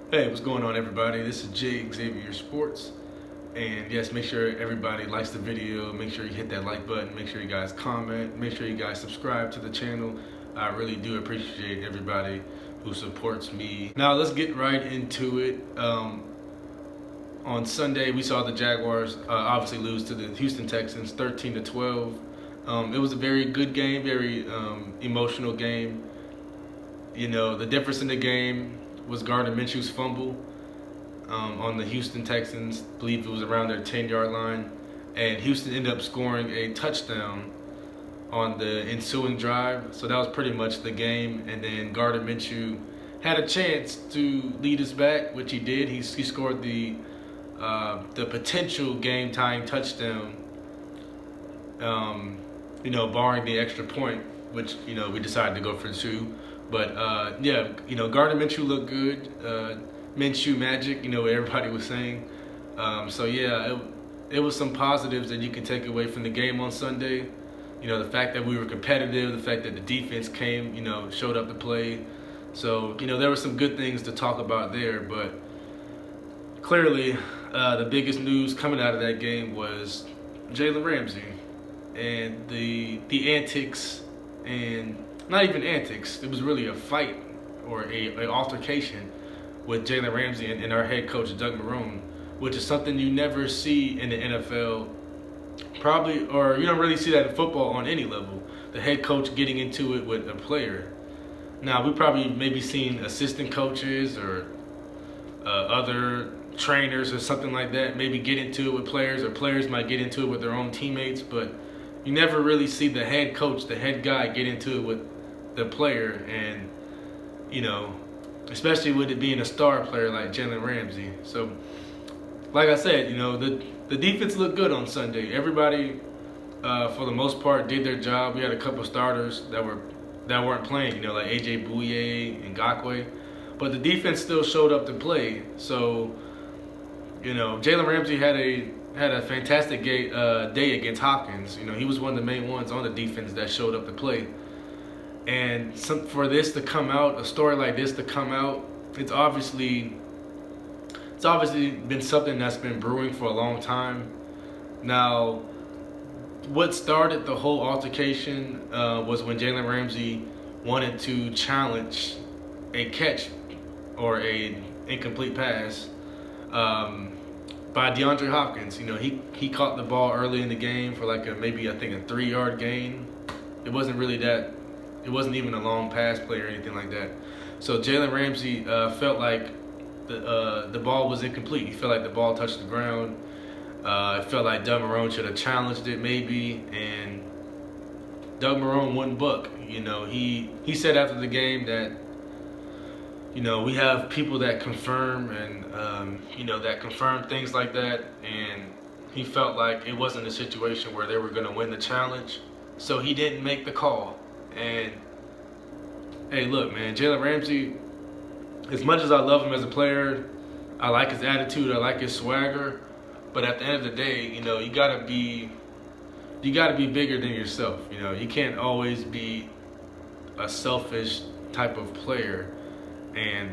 Hey, what's going on, everybody? This is Xavier Sports, and yes, make sure everybody likes the video. Make sure you hit that like button. Make sure you guys comment. Make sure you guys subscribe to the channel. I really do appreciate everybody who supports me. Now let's get right into it. On Sunday, we saw the Jaguars obviously lose to the Houston Texans, 13-12. It was a very good game, very emotional game. You know, the difference in the game was Gardner Minshew's fumble on the Houston Texans. I believe it was around their 10-yard line. And Houston ended up scoring a touchdown on the ensuing drive. So that was pretty much the game. And then Gardner Minshew had a chance to lead us back, which he did. He scored the potential game-tying touchdown, barring the extra point, which, we decided to go for two. But, Gardner Minshew looked good. Minshew magic, what everybody was saying. It was some positives that you can take away from the game on Sunday. The fact that we were competitive, the fact that the defense came, showed up to play. So, there were some good things to talk about there. But clearly, the biggest news coming out of that game was Jalen Ramsey and the antics, and not even antics. It was really a fight or an altercation with Jalen Ramsey and our head coach, Doug Marrone, which is something you never see in the NFL, probably, or you don't really see that in football on any level. The head coach getting into it with a player. Now, we probably maybe seen assistant coaches or other trainers or something like that maybe get into it with players, or players might get into it with their own teammates, but you never really see the head coach, the head guy, get into it with the player. And especially with it being a star player like Jalen Ramsey. So like I said, the defense looked good on Sunday. Everybody for the most part did their job. We had a couple of starters that weren't playing, like AJ Bouye and Ngakwe, but the defense still showed up to play. So Jalen Ramsey had a fantastic day against Hopkins. He was one of the main ones on the defense that showed up to play. And for this to come out, a story like this to come out, it's obviously been something that's been brewing for a long time. Now, what started the whole altercation was when Jalen Ramsey wanted to challenge a catch or a incomplete pass by DeAndre Hopkins. He caught the ball early in the game for maybe a 3-yard gain. It wasn't even a long pass play or anything like that. So Jalen Ramsey felt like the ball was incomplete. He felt like the ball touched the ground. It felt like Doug Marrone should have challenged it maybe, and Doug Marrone wouldn't buck. He said after the game that we have people that confirm and that confirm things like that, and he felt like it wasn't a situation where they were going to win the challenge, so he didn't make the call. And hey, look, man, Jalen Ramsey, as much as I love him as a player, I like his attitude, I like his swagger, but at the end of the day, you gotta be bigger than yourself. You can't always be a selfish type of player. And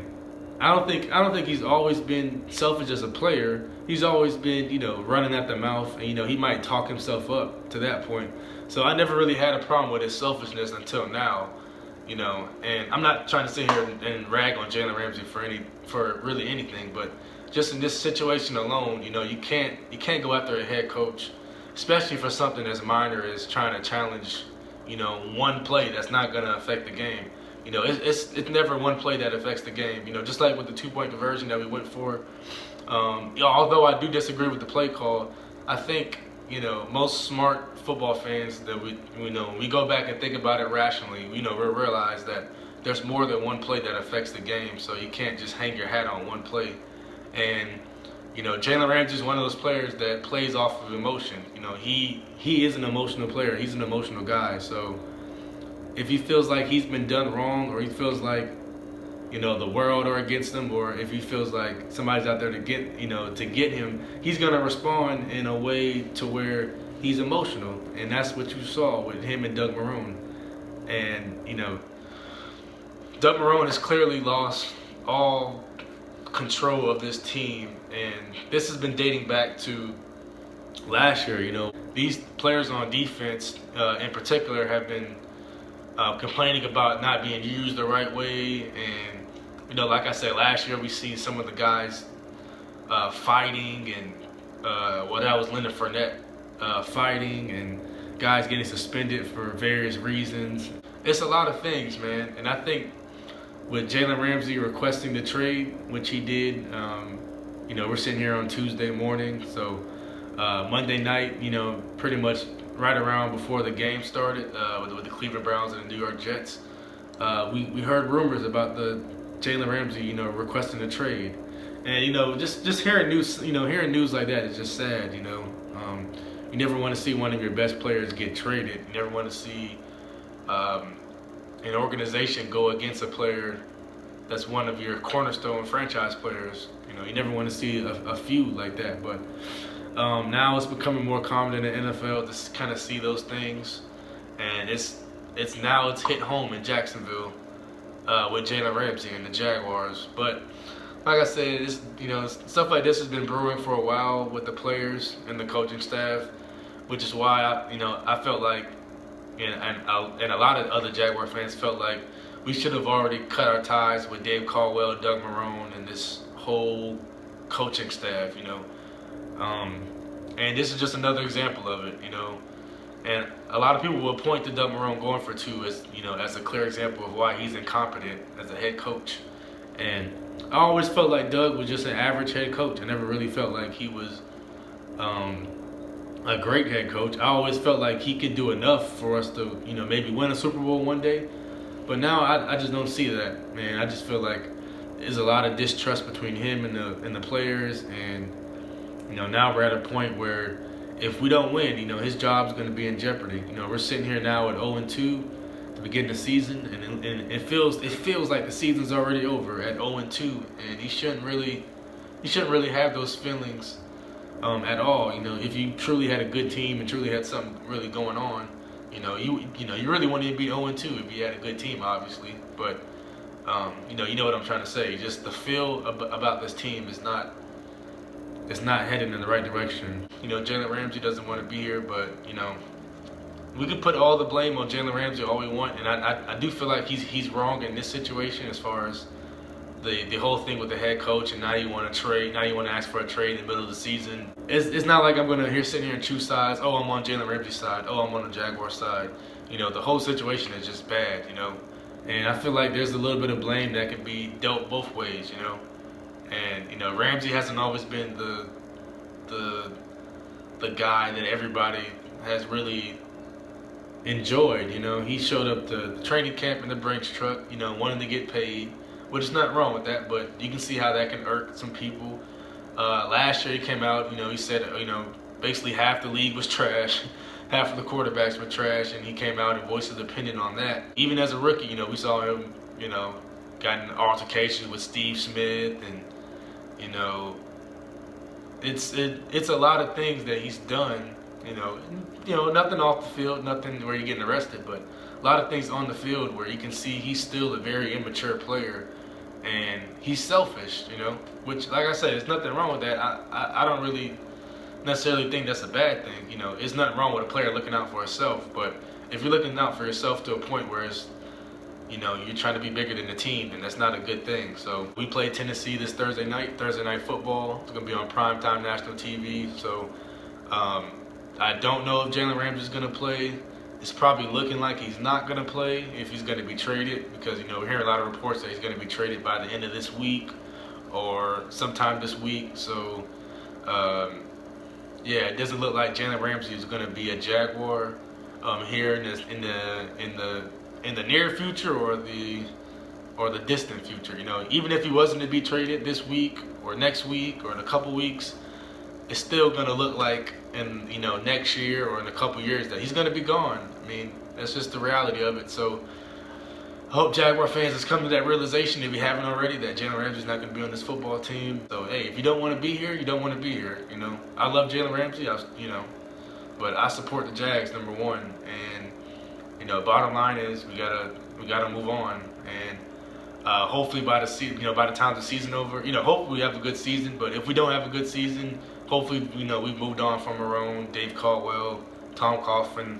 I don't think he's always been selfish as a player. He's always been, running at the mouth, and he might talk himself up to that point. So I never really had a problem with his selfishness until now, and I'm not trying to sit here and rag on Jalen Ramsey for really anything, but just in this situation alone, you can't go after a head coach, especially for something as minor as trying to challenge, one play that's not going to affect the game. It's never one play that affects the game. Just like with the 2-point conversion that we went for. Although I do disagree with the play call, I think most smart football fans that we go back and think about it rationally. We realize that there's more than one play that affects the game. So you can't just hang your hat on one play. And Jalen Ramsey is one of those players that plays off of emotion. He is an emotional player. He's an emotional guy. So if he feels like he's been done wrong, or he feels like the world are against him, or if he feels like somebody's out there to get him, he's gonna respond in a way to where he's emotional. And that's what you saw with him and Doug Marrone. And Doug Marrone has clearly lost all control of this team, and this has been dating back to last year. These players on defense, in particular, have been complaining about not being used the right way. And like I said, last year we seen some of the guys fighting, and that was Leonard Fournette fighting, and guys getting suspended for various reasons. It's a lot of things, man. And I think with Jalen Ramsey requesting the trade, which he did, we're sitting here on Tuesday morning, so Monday night, pretty much right around before the game started with the Cleveland Browns and the New York Jets, we heard rumors about the Jalen Ramsey, requesting a trade. And just hearing news, hearing news like that is just sad. You never want to see one of your best players get traded. You never want to see an organization go against a player that's one of your cornerstone franchise players. You never want to see a feud like that. But now it's becoming more common in the NFL to kind of see those things, and it's hit home in Jacksonville with Jalen Ramsey and the Jaguars. But like I said, stuff like this has been brewing for a while with the players and the coaching staff, which is why I felt like, and a lot of other Jaguar fans felt like we should have already cut our ties with Dave Caldwell, Doug Marrone, and this whole coaching staff. And this is just another example of it. And a lot of people will point to Doug Marrone going for 2 as a clear example of why he's incompetent as a head coach. And I always felt like Doug was just an average head coach. I never really felt like he was a great head coach. I always felt like he could do enough for us to, maybe win a Super Bowl one day. But now I just don't see that, man. I just feel like there's a lot of distrust between him and the players. And, now we're at a point where if we don't win, his job's going to be in jeopardy. We're sitting here now at 0-2 to begin the season, and it feels like the season's already over at 0-2, and he shouldn't really have those feelings at all. If you truly had a good team and truly had something really going on, you really wanted to be 0-2 if you had a good team, obviously. But you know what I'm trying to say. Just the feel about this team is not heading in the right direction. Jalen Ramsey doesn't want to be here, but we could put all the blame on Jalen Ramsey all we want, and I do feel like he's wrong in this situation as far as the whole thing with the head coach, and now you want to trade, now you want to ask for a trade in the middle of the season. It's not like I'm going to sit here and choose sides. Oh, I'm on Jalen Ramsey's side. Oh, I'm on the Jaguars side. The whole situation is just bad, and I feel like there's a little bit of blame that can be dealt both ways, and Ramsey hasn't always been the guy that everybody has really enjoyed. He showed up to the training camp in the Brinks truck, wanting to get paid, which is nothing wrong with that, but you can see how that can irk some people. Last year he came out, he said, basically half the league was trash, half of the quarterbacks were trash, and he came out and voiced his opinion on that. Even as a rookie, we saw him, got in altercations with Steve Smith, and it's a lot of things that he's done. Nothing off the field, nothing where you're getting arrested, but a lot of things on the field where you can see he's still a very immature player, and he's selfish. Which, like I said, there's nothing wrong with that. I don't really necessarily think that's a bad thing. It's nothing wrong with a player looking out for himself, but if you're looking out for yourself to a point where it's you're trying to be bigger than the team, and that's not a good thing. So we play Tennessee this Thursday night football. It's going to be on primetime national TV. So I don't know if Jalen Ramsey is going to play. It's probably looking like he's not going to play if he's going to be traded, because we're hearing a lot of reports that he's going to be traded by the end of this week or sometime this week. So it doesn't look like Jalen Ramsey is going to be a Jaguar here in the near future or the distant future. Even if he wasn't to be traded this week or next week or in a couple weeks, it's still going to look like in next year or in a couple years that he's going to be gone. I mean, that's just the reality of it. So I hope Jaguar fans has come to that realization, if you haven't already, that Jalen Ramsey's not going to be on this football team. So hey, if you don't want to be here, you don't want to be here. I love Jalen Ramsey, but I support the Jags, number one. And bottom line is we gotta move on. And Hopefully by the by the time the season over, hopefully we have a good season. But if we don't have a good season, hopefully we've moved on from our own. Dave Caldwell, Tom Coughlin.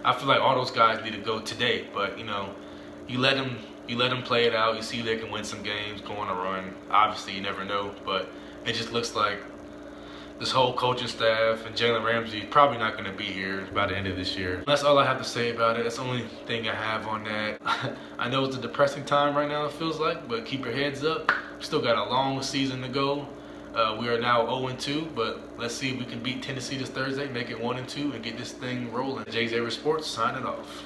I feel like all those guys need to go today. But you let them play it out. You see if they can win some games, go on a run. Obviously, you never know, but it just looks like this whole coaching staff and Jalen Ramsey is probably not going to be here by the end of this year. That's all I have to say about it. That's the only thing I have on that. I know it's a depressing time right now, it feels like, but keep your heads up. We still got a long season to go. We are now 0-2, but let's see if we can beat Tennessee this Thursday, make it 1-2, and get this thing rolling. Jay Xavier Sports signing off.